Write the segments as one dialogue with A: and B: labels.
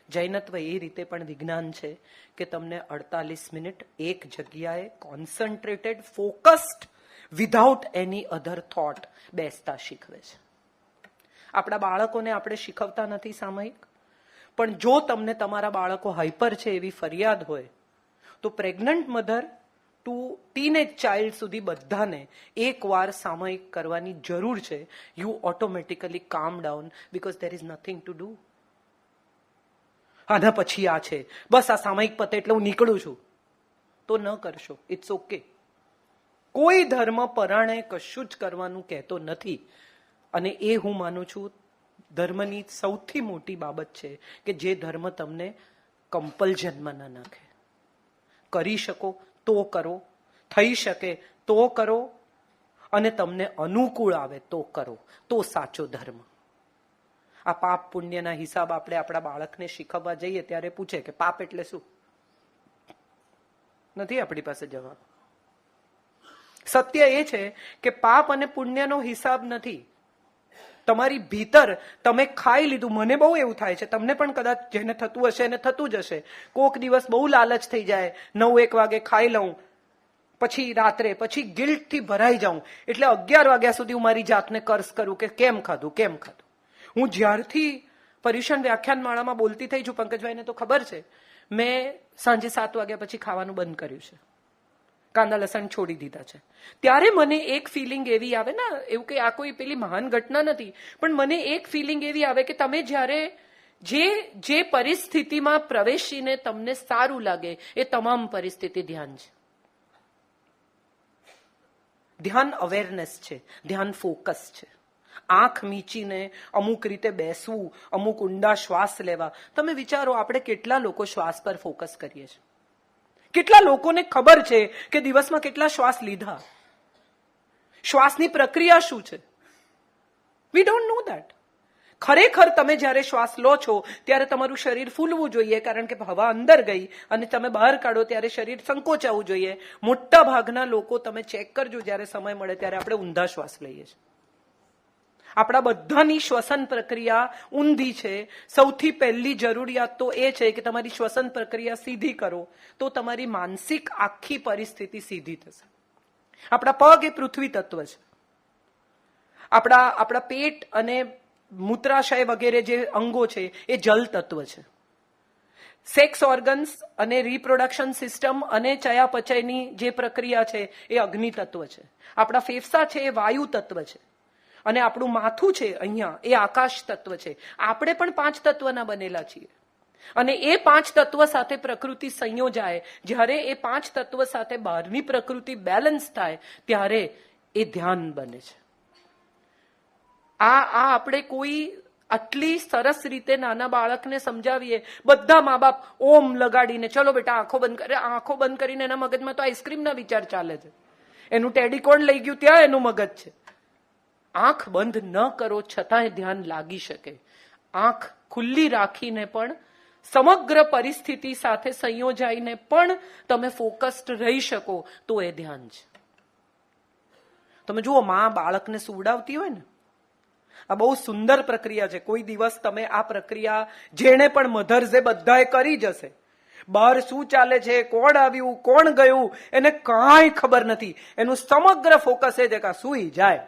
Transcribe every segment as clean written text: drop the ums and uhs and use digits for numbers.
A: જૈનત્વ એ રીતે પણ વિજ્ઞાન છે કે તમને 48 મિનિટ એક જગ્યાએ કોન્સન્ટ્રેટેડ, ફોકસ્ડ, વિધાઉટ એની અધર થોટ બેસતા શીખવે છે. આપણા બાળકોને આપણે શીખવતા નથી સામયિક, પણ જો તમને તમારા બાળકો હાઈપર છે એવી ફરિયાદ હોય તો pregnant mother two teenage child સુધી બધાને એકવાર સામયિક કરવાની જરૂર છે. યુ ઓટોમેટિકલી કામ down, because there is nothing to do. આના પછી આ છે, બસ આ સામયિક પતે એટલે હું નીકળું છું, તો ન કરશો. It's okay. કોઈ ધર્મ પરાણે કશું જ કરવાનું કહેતો નથી. અને એ હું માનું છું ધર્મની સૌથી મોટી બાબત છે કે જે ધર્મ તમને કમ્પલ્ઝનમાં ના નાખે. કરી શકો તો કરો, થઈ શકે તો કરો, અને તમને અનુકૂળ આવે તો કરો, તો સાચો ધર્મ. આ પાપ પુણ્યના હિસાબ આપણે આપણા બાળકને શીખવવા જઈએ ત્યારે પૂછે કે પાપ એટલે શું? નથી આપણી પાસે જવાબ. સત્ય એ છે કે પાપ અને પુણ્યનો હિસાબ નથી. તમારી ભીતર તમે ખાઈ લીધું. મને બહુ એવું થાય છે, તમને પણ કદાચ જેને થતું હશે એને થતું જ હશે. કોક દિવસ બહુ લાલચ થઈ જાય, 9-1 વાગે ખાઈ લઉં, પછી રાત્રે, પછી ગિલ્ટથી ભરાઈ જાઉં, એટલે 11 વાગ્યા સુધી હું મારી જાતને કર્સ કરું કે કેમ ખાધું, કેમ ખાધું. હું જ્યારથી પર્યુષણ વ્યાખ્યાનમાળામાં બોલતી થઈ છું, પંકજભાઈને તો ખબર છે, મેં સાંજે 7 વાગ્યા પછી ખાવાનું બંધ કર્યું છે, કાંદા લસણ છોડી દીધા છે. ત્યારે મને એક ફિલિંગ એવી આવે ને, એવું કે આ કોઈ પેલી મહાન ઘટના નથી, પણ મને એક ફિલિંગ એવી આવે કે તમે જ્યારે જે પરિસ્થિતિમાં પ્રવેશીને તમને સારું લાગે એ તમામ પરિસ્થિતિ ધ્યાન છે. ધ્યાન અવેરનેસ છે, ધ્યાન ફોકસ છે. આંખ મીચીને અમુક રીતે બેસવું, અમુક ઊંડા શ્વાસ લેવા. તમે વિચારો આપણે કેટલા લોકો શ્વાસ પર ફોકસ કરીએ છીએ? કેટલા લોકોને ખબર છે કે દિવસમાં કેટલા શ્વાસ લીધા? શ્વાસની પ્રક્રિયા શું છે? We don't know that. ખરેખર તમે જ્યારે શ્વાસ લો છો ત્યારે તમારું શરીર ફૂલવું જોઈએ, કારણ કે હવા અંદર ગઈ, અને તમે બહાર કાઢો ત્યારે શરીર સંકોચાવું જોઈએ. મોટા ભાગના લોકો તમે ચેક કરજો, જ્યારે સમય મળે ત્યારે આપણે ઊંધા શ્વાસ લઈએ છીએ. આપણા બધાની શ્વસન પ્રક્રિયા ઊંધી છે. સૌથી પહેલી જરૂરિયાત તો એ છે કે તમારી શ્વસન પ્રક્રિયા સીધી કરો, તો તમારી માનસિક આખી પરિસ્થિતિ સીધી થશે. આપણા પગ એ પૃથ્વી તત્વ છે. આપણા પેટ અને મૂત્રાશય વગેરે જે અંગો છે એ જલ તત્વ છે. સેક્સ ઓર્ગન્સ અને રિપ્રોડક્શન સિસ્ટમ અને ચયાપચયની જે પ્રક્રિયા છે એ અગ્નિ તત્વ છે. આપણા ફેફસા છે એ વાયુ તત્વ છે. અને આપણું માથું છે અહીંયા એ આકાશ તત્વ છે. આપણે પણ 5 તત્વના બનેલા છીએ. અને એ 5 તત્વ સાથે પ્રકૃતિ સંયોજાય, જ્યારે એ 5 તત્વ સાથે બહારની પ્રકૃતિ બેલેન્સ થાય, ત્યારે એ ધ્યાન બને છે. આ આપણે કોઈ આટલી સરસ રીતે નાના બાળકને સમજાવીએ, બધા મા બાપ ઓમ લગાડીને, ચલો બેટા આંખો બંધ કરે, આંખો બંધ કરીને એના મગજમાં તો આઈસ્ક્રીમના વિચાર ચાલે છે. એનું ટેડીકોન લઈ ગયું ત્યાં એનું મગજ છે. આંખ બંધ ન કરો છતાંય ધ્યાન લાગી શકે. આંખ ખુલ્લી રાખીને પણ સમગ્ર પરિસ્થિતિ સાથે સંયોજાઈને પણ તમે ફોકસ્ડ રહી શકો, તો એ ધ્યાન છે. તમે જુઓ, માં બાળકને સુવડાવતી હોય ને, આ બહુ સુંદર પ્રક્રિયા છે. કોઈ દિવસ તમે આ પ્રક્રિયા, જેણે પણ મધર્સે બધાએ કરી જશે, બહાર શું ચાલે છે, કોણ આવ્યું, કોણ ગયું, એને કાંઈ ખબર નથી. એનું સમગ્ર ફોકસ એ છે કે સૂઈ જાય.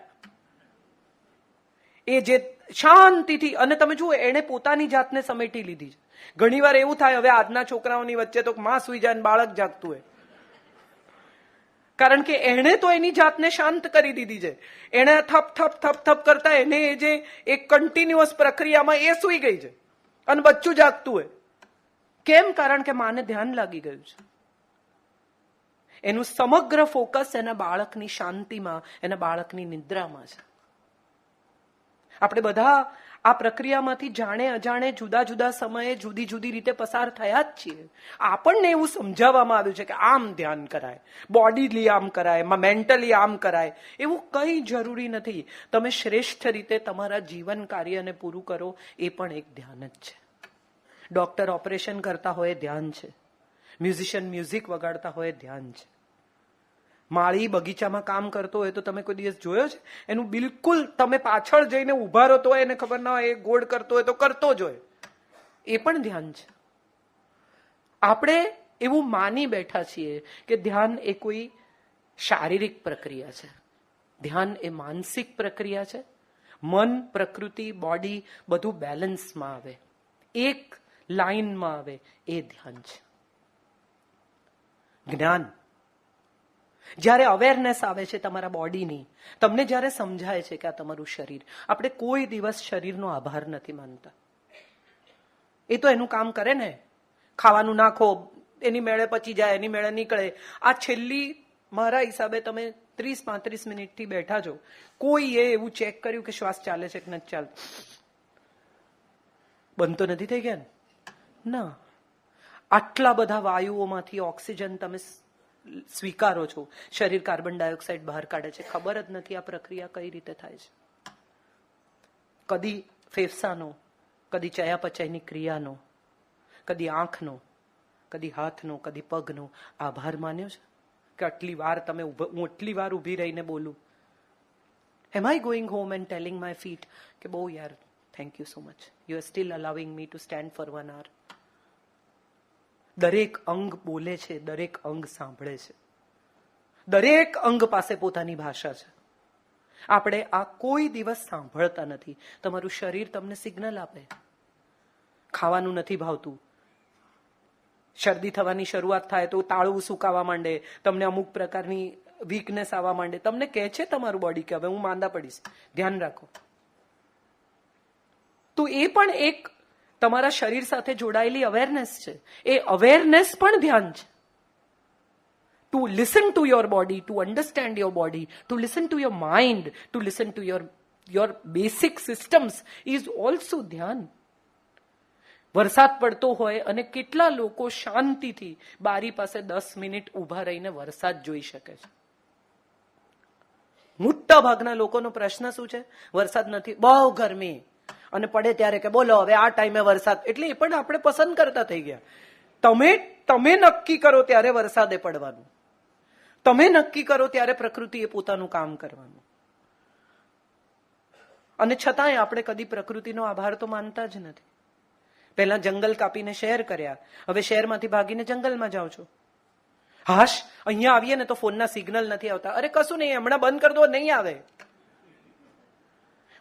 A: એ જે શાંતિથી, અને તમે જુઓ એને પોતાની જાતને સમેટી લીધી છે. ઘણી વાર એવું થાય, હવે આજના છોકરાઓની વચ્ચે તો માં સુઈ જાય ને બાળક જાગતું હોય, કારણ કે એણે તો એની જાતને શાંત કરી દીધી છે. એણે થપ થપ થપ થપ કરતા એને એ જે એક કન્ટિન્યુઅસ પ્રક્રિયામાં એ સુઈ ગઈ છે અને બચ્ચું જાગતું હોય. કેમ? કારણ કે માને ધ્યાન લાગી ગયું છે. એનું સમગ્ર ફોકસ એના બાળકની શાંતિમાં, એના બાળકની નિદ્રામાં છે. આપણે બધા આ પ્રક્રિયામાંથી જાણે અજાણે જુદા જુદા સમયે જુદી જુદી રીતે પસાર થયા જ છીએ. આપણને એવું સમજાવવામાં આવ્યું છે કે આમ ધ્યાન કરાય, બોડીલી આમ કરાય, મેન્ટલી આમ કરાય. એવું કંઈ જરૂરી નથી. તમે શ્રેષ્ઠ રીતે તમારા જીવન કાર્યને પૂરું કરો, એ પણ એક ધ્યાન જ છે. ડોક્ટર ઓપરેશન કરતા હોય ધ્યાન છે. મ્યુઝિશિયન મ્યુઝિક વગાડતા હોય ધ્યાન છે. માળી બગીચામાં કામ કરતો હોય તો તમે કોઈ દિવસ જોયો છે? એનું બિલકુલ તમે પાછળ જઈને ઉભા રહો તો એને ખબર ના હોય, એ ગોળ કરતો હોય તો કરતો જ હોય. એ પણ ધ્યાન છે. આપણે એવું માની બેઠા છીએ કે ધ્યાન એ કોઈ શારીરિક પ્રક્રિયા છે. ધ્યાન એ માનસિક પ્રક્રિયા છે. મન, પ્રકૃતિ, બોડી બધું બેલેન્સમાં આવે, એક લાઈનમાં આવે, એ ધ્યાન છે. જ્ઞાન, જ્યારે અવેરનેસ આવે છે તમારા બોડીની, તમને જ્યારે સમજાય છે કે આ તમારું શરીર, આપણે કોઈ દિવસ શરીરનો આભાર નથી માનતા. એ તો એનું કામ કરે ને, ખાવાનું નાખો, એની મેળે પચી જાય, એની મેળે નીકળે. આ છેલ્લી મારા હિસાબે તમે 30-35 મિનિટથી બેઠા છો, કોઈએ એવું ચેક કર્યું કે શ્વાસ ચાલે છે કે નથી ચાલતો? બંધ તો નથી થઈ ગયા ને? ના. આટલા બધા વાયુઓમાંથી ઓક્સિજન તમે સ્વીકારો છો, શરીર કાર્બન ડાયોક્સાઇડ બહાર કાઢે છે, ખબર જ નથી આ પ્રક્રિયા કઈ રીતે થાય છે. કદી ફેફસાનો, કદી ચયાપચયની ક્રિયાનો, કદી આંખનો, કદી હાથનો, કદી પગનો આભાર માન્યો છે કે આટલી વાર તમે હું આટલી વાર ઊભી રહીને બોલું? Am I going home and telling my feet કે બહુ યાર, thank you so much, you are still allowing me to stand for 1 hour. દરેક અંગ બોલે છે, દરેક અંગ સાંભળે છે, દરેક અંગ પાસે પોતાની ભાષા છે. આપણે આ કોઈ દિવસ સાંભળતા નથી. તમારું શરીર તમને સિગ્નલ આપે. ખાવાનું નથી ભાવતું, શરદી થવાની શરૂઆત થાય તો તાળું સુકાવા માંડે, તમને અમુક પ્રકારની વીકનેસ આવવા માંડે, તમને કહે છે તમારું બોડી કે હવે હું માંદા પડીશ, ધ્યાન રાખો. તો એ પણ એક તમારા શરીર સાથે જોડાયેલી અવેરનેસ છે. એ અવેરનેસ પણ ધ્યાન છે. To listen to your body, to understand your body, to listen to your mind, to listen to your basic systems is also ધ્યાન. વરસાદ પડતો હોય અને કેટલા લોકો શાંતિથી બારી પાસે 10 મિનિટ ઊભા રહીને વરસાદ જોઈ શકે છે? મોટા ભાગના લોકોનો પ્રશ્ન શું છે? વરસાદ નથી, બહુ ગરમી, અને પડે ત્યારે કે બોલો હવે આ ટાઈમે વરસાદ. એટલે એ પણ આપણે પસંદ કરતા થઈ ગયા. તમે નક્કી કરો ત્યારે વરસાદે પડવાનું, તમે નક્કી કરો ત્યારે પ્રકૃતિએ પોતાનું કામ કરવાનું. અને છતાંય આપણે કદી પ્રકૃતિનો આભાર તો માનતા જ નથી. પહેલા જંગલ કાપીને શહેર કર્યા, હવે શહેરમાંથી ભાગીને જંગલમાં જાઓ છો. હાશ, અહીંયા આવીએ ને તો ફોનના સિગ્નલ નથી આવતા. અરે કશું નહીં, હમણાં બંધ કરી દો, નહીં આવે.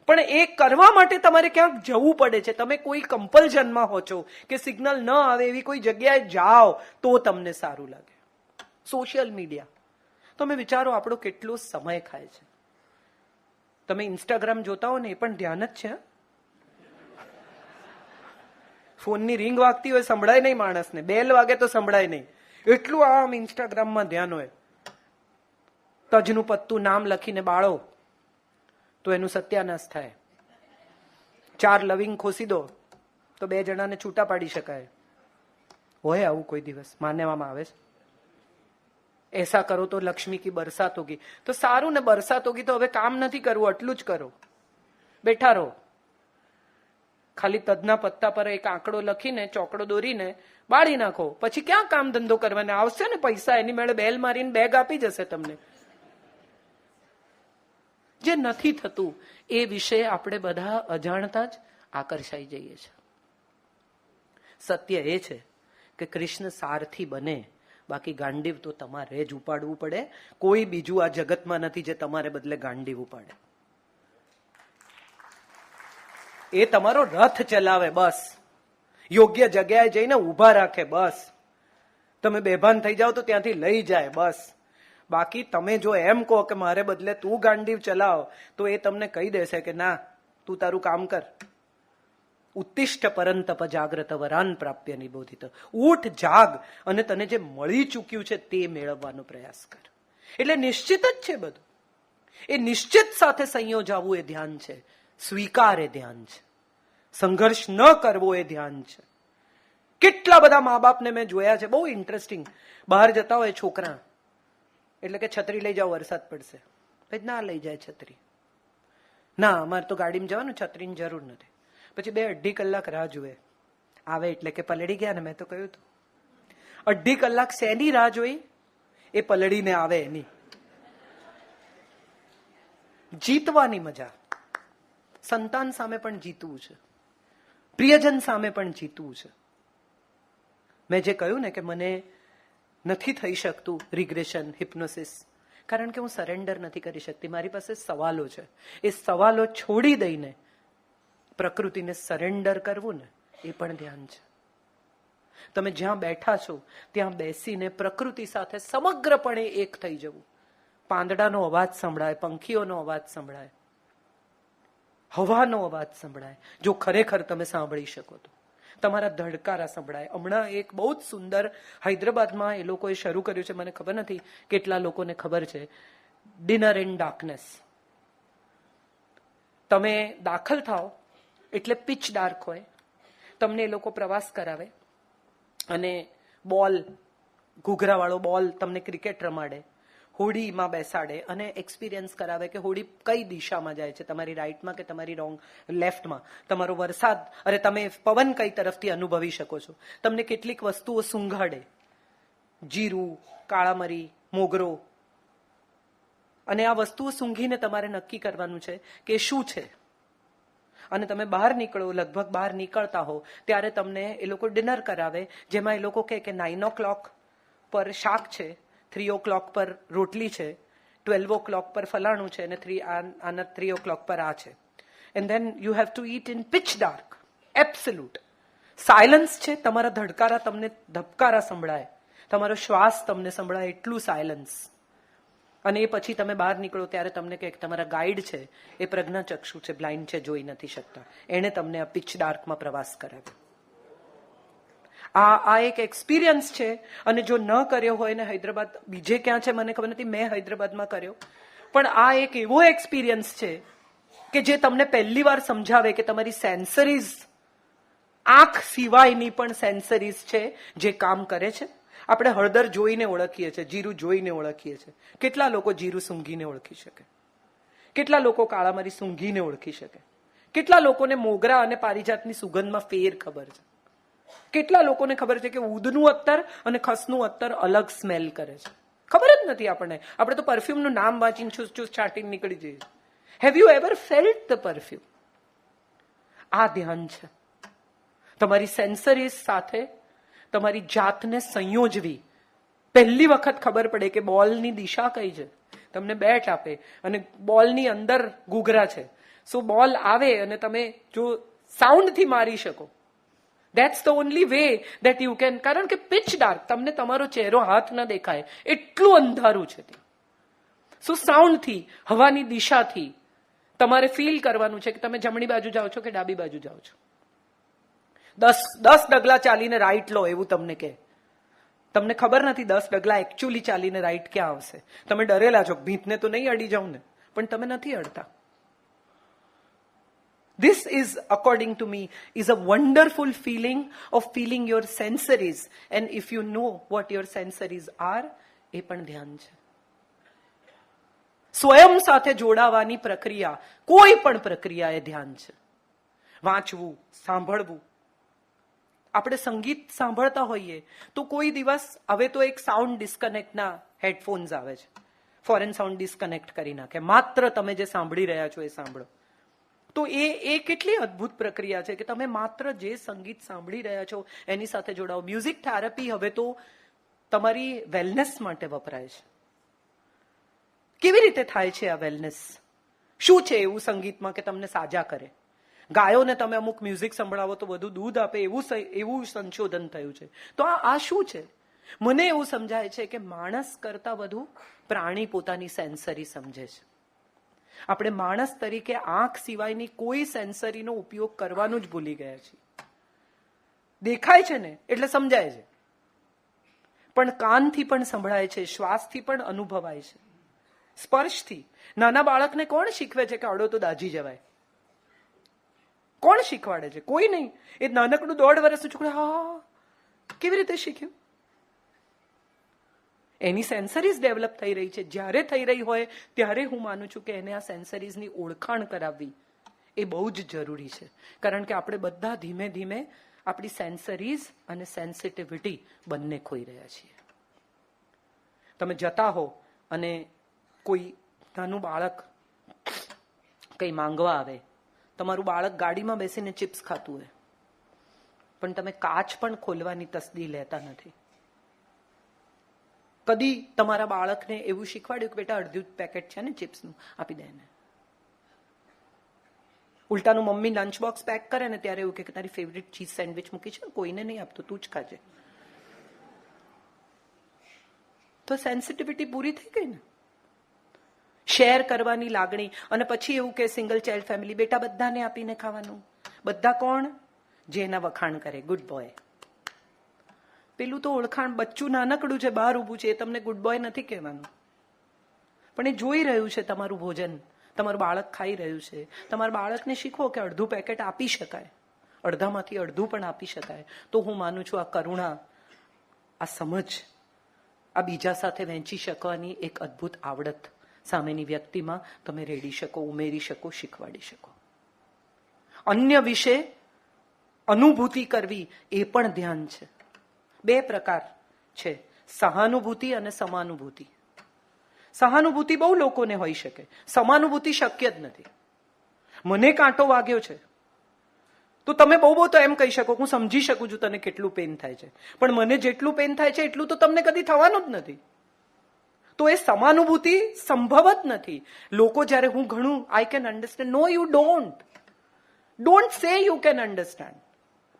A: પણ એ કરવા માટે તમારે ક્યાંક જવું પડે છે. તમે કોઈ કમ્પલ્ઝનમાં હો છો કે સિગ્નલ ન આવે એવી કોઈ જગ્યાએ જાઓ તો તમને સારું લાગે. સોશિયલ મીડિયા, તમે વિચારો આપણો કેટલો સમય ખાય છે. તમે ઇન્સ્ટાગ્રામ જોતા હો ને એ પણ ધ્યાન જ છે. ફોનની રિંગ વાગતી હોય સંભળાય નહીં માણસને, બેલ વાગે તો સંભળાય નહીં, એટલું આમ ઇન્સ્ટાગ્રામમાં ધ્યાન હોય. તજનું પત્તું નામ લખીને બાળો તો એનું સત્યાનાશ થાય. 4 લવિંગ ખોસી દો તો 2 જણાને છૂટા પાડી શકાય. હોય આવું કોઈ દિવસ? માનવામાં આવે છે. એસા કરો તો લક્ષ્મી કી બરસાત હોગી. તો સારું ને, બરસાત હોગી તો હવે કામ નથી કરવું, આટલું જ કરો, બેઠા રહો. ખાલી તજના પત્તા પર એક આંકડો લખીને ચોકડો દોરીને બાળી નાખો, પછી ક્યાં કામ ધંધો કરવાને? આવશે ને પૈસા, એની મેળે બેલ મારીને બેગ આપી જશે તમને. જે નથી થતું એ વિશે આપણે બધા અજાણતા જ આકર્ષાઈ જઈએ છીએ. સત્ય એ છે કે કૃષ્ણ સારથી બને, બાકી ગાંડીવ તો તમારે જ ઉપાડવું પડે. કોઈ બીજું આ જગતમાં નથી જે તમારે બદલે ગાંડીવ ઉપાડે. એ તમારો રથ ચલાવે, બસ. યોગ્ય જગ્યાએ જઈને ઊભા રાખે, બસ. તમે બેભાન થઈ જાઓ તો ત્યાંથી લઈ જાય, બસ. બાકી તમે જો એમ કહો કે મારે બદલે તું ગાંડીવ ચલાવ, તો એ તમને કહી દેશે કે ના, તું તારું કામ કર. ઉત્તિષ્ઠ પરંતપ જાગ્રત વરાન પ્રાપ્ય નિબોધિત. ઉઠ, જાગ અને તને જે મળી ચૂક્યું છે તે મેળવવાનો પ્રયાસ કર. એટલે નિશ્ચિત જ છે બધું. એ નિશ્ચિત સાથે સંયોજાવું એ ધ્યાન છે. સ્વીકાર એ ધ્યાન છે. સંઘર્ષ ન કરવો એ ધ્યાન છે. કેટલા બધા મા બાપને મેં જોયા છે, બહુ ઇન્ટરેસ્ટિંગ. બહાર જતા હોય છોકરા, એટલે કે છત્રી લઈ જાઓ, વરસાદ પડશે. ના લઈ જાય છત્રી. ના, અમારે તો ગાડીમાં જવાનું, છત્રીની જરૂર નથી. પછી 2-2.5 કલાક રાહ જુએ. આવે એટલે કે પલળી ગયા ને. મેં તો કહ્યું હતું 2.5 કલાક શેની રાહ જોઈ? એ પલળીને આવે એની. જીતવાની મજા. સંતાન સામે પણ જીતવું છે. પ્રિયજન સામે પણ જીતવું છે. મેં જે કહ્યું ને કે મને નથી થઈ શકતું રિગ્રેશન, હિપ્નોસિસ, કારણ કે હું સરેન્ડર નથી કરી શકતી. મારી પાસે સવાલો છે. એ સવાલો છોડી દઈને પ્રકૃતિને સરેન્ડર કરવું ને એ પણ ધ્યાન છે. તમે જ્યાં બેઠા છો ત્યાં બેસીને પ્રકૃતિ સાથે સમગ્રપણે એક થઈ જવું. પાંદડાનો અવાજ સંભળાય, પંખીઓનો અવાજ સંભળાય, હવાનો અવાજ સંભળાય, જો ખરેખર તમે સાંભળી શકો તો. તમારા ધડકારા સંભળાય. હમણાં એક બહુ જ સુંદર હૈદરાબાદમાં એ લોકોએ શરૂ કર્યું છે, મને ખબર નથી કેટલા લોકોને ખબર છે, ડિનર ઇન ડાર્કનેસ. તમે દાખલ થાઓ એટલે પિચ ડાર્ક હોય, તમને એ લોકો પ્રવાસ કરાવે અને બોલ, ઘૂઘરાવાળો બોલ તમને ક્રિકેટ રમાડે, હોડીમાં બેસાડે અને એક્સપિરિયન્સ કરાવે કે હોડી કઈ દિશામાં જાય છે, તમારી રાઈટમાં કે તમારી લેફ્ટમાં, તમારો વરસાદ, અરે તમે પવન કઈ તરફથી અનુભવી શકો છો. તમને કેટલીક વસ્તુઓ સૂંઘાડે, જીરું, કાળા મરી, મોગરો, અને આ વસ્તુઓ સૂંઘીને તમારે નક્કી કરવાનું છે કે શું છે. અને તમે બહાર નીકળો, લગભગ બહાર નીકળતા હો ત્યારે તમને એ લોકો ડિનર કરાવે, જેમાં એ લોકો કહે કે 9 o'clock પર શાક છે, 3 o'clock પર રોટલી છે, 12 o'clock પર ફલાણું છે, અને 3 o'clock પર આ છે. And then you have to eat in pitch dark, absolute silence છે. તમારા ધડકારા તમને ધબકારા સંભળાય, તમારો શ્વાસ તમને સંભળાય, એટલું સાયલન્સ. અને એ પછી તમે બહાર નીકળો ત્યારે તમને કે તમારા ગાઈડ છે એ પ્રજ્ઞાચક્ષુ છે, બ્લાઇન્ડ છે, જોઈ નથી શકતા, એણે તમને આ પિચ ડાર્કમાં પ્રવાસ કરાવ્યો. આ એક એક્સપિરિયન્સ છે. અને જો ન કર્યો હોય ને, હૈદરાબાદ બીજે ક્યાં છે મને ખબર નથી, મેં હૈદરાબાદમાં કર્યો, પણ આ એક એવો એક્સપિરિયન્સ છે કે જે તમને પહેલી વાર સમજાવે કે તમારી સેન્સરીઝ, આંખ સિવાયની પણ સેન્સરીઝ છે જે કામ કરે છે. આપણે હળદર જોઈને ઓળખીએ છીએ, જીરું જોઈને ઓળખીએ છીએ. કેટલા લોકો જીરું સૂંઘીને ઓળખી શકે? કેટલા લોકો કાળા મરી સૂંઘીને ઓળખી શકે? કેટલા લોકોને મોગરા અને પારિજાતની સુગંધમાં ફેર ખબર છે? કેટલા લોકોને ખબર છે કે ઉદનું અત્તર અને ખસનું અત્તર અલગ સ્મેલ કરે છે? ખબર જ નથી આપણને. આપણે તો પરફ્યુમનું નામ વાંચીને છૂસ છૂસ છાંટીને નીકળી જઈએ. Have you ever felt the perfume? આ ધ્યાન છે. તમારી સેન્સરીઝ સાથે તમારી જાતને સંયોજવી. પહેલી વખત ખબર પડે કે બોલની દિશા કઈ છે. તમને બેટ આપે અને બોલની અંદર ઘૂઘરા છે. સો બોલ આવે અને તમે જો સાઉન્ડથી મારી શકો, that's the only way that you can. કારણ કે પિચ ડાર્ક, તમને તમારો ચહેરો, હાથ ન દેખાય, એટલું અંધારું છે. સો સાઉન્ડથી, હવાની દિશાથી તમારે ફીલ કરવાનું છે કે તમે જમણી બાજુ જાઓ છો કે ડાબી બાજુ જાઓ છો. 10 ડગલા ચાલીને રાઈટ લો એવું તમને કહે. તમને ખબર નથી 10 ડગલા એકચ્યુઅલી ચાલીને રાઈટ ક્યાં આવશે. તમે ડરેલા છો, ભીંતને તો નહીં અડી જાઉં ને, પણ તમે નથી અડતા. This is, according to me, is a wonderful feeling of feeling your sensories. And if you know what your sensories are, એ પણ ધ્યાન છે. સ્વયં સાથે જોડાવાની પ્રક્રિયા, કોઈ પણ પ્રક્રિયા એ ધ્યાન છે. વાંચવું, સાંભળવું. આપણે સંગીત સાંભળતા હોઈએ તો કોઈ દિવસ, હવે તો એક સાઉન્ડ ડિસ્કનેક્ટના હેડફોન્સ આવે છે, ફોરેન સાઉન્ડ ડિસ્કનેક્ટ કરી નાખે, માત્ર તમે જે સાંભળી રહ્યા છો એ સાંભળો. તો એ કેટલી અદ્ભુત પ્રક્રિયા છે કે તમે માત્ર જે સંગીત સાંભળી રહ્યા છો એની સાથે જોડાઓ. મ્યુઝિક થેરાપી હવે તો તમારી વેલનેસ માટે વપરાય છે. કેવી રીતે થાય છે આ વેલનેસ? શું છે એવું સંગીતમાં કે તમને સાજા કરે? ગાયોને તમે અમુક મ્યુઝિક સંભળાવો તો વધુ દૂધ આપે, એવું સંશોધન થયું છે. તો આ શું છે? મને એવું સમજાય છે કે માણસ કરતા વધુ પ્રાણી પોતાની સેન્સરી સમજે છે. આપણે માણસ તરીકે આંખ સિવાયની કોઈ સેન્સરીનો ઉપયોગ કરવાનું જ ભૂલી ગયા છીએ. દેખાય છે ને એટલે સમજાય છે, પણ કાનથી પણ સંભળાય છે, શ્વાસથી પણ અનુભવાય છે, સ્પર્શથી. નાના બાળકને કોણ શીખવે છે કે અડો તો દાજી જવાય? કોણ શીખવાડે છે? કોઈ નહીં. એ નાનકડું 1.5 વર્ષનું છોકરું હા કેવી રીતે શીખ્યું? એની સેન્સરીઝ ડેવલપ થઈ રહી છે. જ્યારે થઈ રહી હોય ત્યારે હું માનું છું કે એને આ સેન્સરીઝની ઓળખાણ કરાવવી એ બહુ જ જરૂરી છે. કારણ કે આપણે બધા ધીમે ધીમે આપણી સેન્સરીઝ અને સેન્સિટિવિટી બંને ખોઈ રહ્યા છીએ. તમે જતા હો અને કોઈ નાનું બાળક કંઈ માંગવા આવે, તમારું બાળક ગાડીમાં બેસીને ચિપ્સ ખાતું હોય, પણ તમે કાચ પણ ખોલવાની તસ્દી લેતા નથી. કદી તમારા બાળકને એવું શીખવાડ્યું કે બેટા અડધું પેકેટ છે ને ચિપ્સનું, આપી દે એને? ઉલટાનું મમ્મી લંચ બોક્સ પેક કરે ને ત્યારે એવું કે તારી ફેવરિટ ચીઝ સેન્ડવિચ મૂકી છે, કોઈને નહીં આપતો, તું જ ખાજે. તો સેન્સિટિવિટી પૂરી થઈ ગઈ ને. શેર કરવાની લાગણી. અને પછી એવું કે સિંગલ ચાઇલ્ડ ફેમિલી, બેટા બધાને આપીને ખાવાનું. બધા કોણ? જે એના વખાણ કરે, ગુડ બોય. પેલું તો ઓળખાણ, બચ્ચું નાનકડું છે, બહાર ઊભું છે, એ તમને ગુડ બોય નથી કહેવાનું, પણ એ જોઈ રહ્યું છે તમારું ભોજન, તમારું બાળક ખાઈ રહ્યું છે. તમારા બાળકને શીખવો કે અડધું પેકેટ આપી શકાય, અડધામાંથી અડધું પણ આપી શકાય. તો હું માનું છું આ કરુણા, આ સમજ, આ બીજા સાથે વહેંચી શકવાની એક અદ્ભુત આવડત સામેની વ્યક્તિમાં તમે રેડી શકો, ઉમેરી શકો, શીખવાડી શકો. અન્ય વિશે અનુભૂતિ કરવી એ પણ ધ્યાન છે. બે પ્રકાર છે, સહાનુભૂતિ અને સમાનુભૂતિ. સહાનુભૂતિ બહુ લોકોને હોઈ શકે, સમાનુભૂતિ શક્ય જ નથી. મને કાંટો વાગ્યો છે તો તમે બહુ તો એમ કહી શકો હું સમજી શકું છું તને કેટલું પેન થાય છે, પણ મને જેટલું પેન થાય છે એટલું તો તમને કદી થવાનું જ નથી. તો એ સમાનુભૂતિ સંભવ જ નથી. લોકો જ્યારે હું ઘણું I can understand, no you don't say you can understand,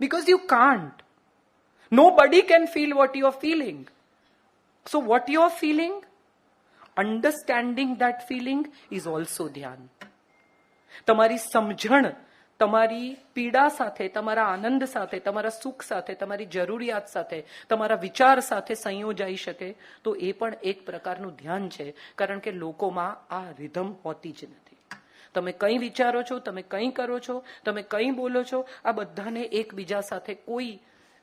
A: because you can't. Nobody can feel what you are feeling. So what you are feeling, understanding that feeling is also ધ્યાન. તમારી સમજણ તમારી પીડા સાથે, તમારા આનંદ સાથે, તમારા સુખ સાથે, તમારી જરૂરિયાત સાથે, તમારા વિચાર સાથે સંયોજાઈ શકે તો એ પણ એક પ્રકારનું ધ્યાન છે. કારણ કે લોકોમાં આ રિધમ હોતી જ નથી. તમે કંઈ વિચારો છો, તમે કંઈ કરો છો, તમે કંઈ બોલો છો, આ બધાને એકબીજા સાથે કોઈ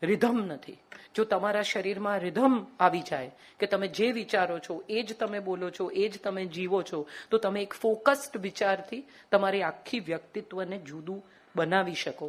A: રિધમ નથી. જો તમારા શરીરમાં રિધમ આવી જાય કે તમે જે વિચારો છો એ જ તમે બોલો છો, એ જ તમે જીવો છો, તો તમે એક ફોકસ્ડ વિચારથી તમારી આખી વ્યક્તિત્વને જુદું બનાવી શકો.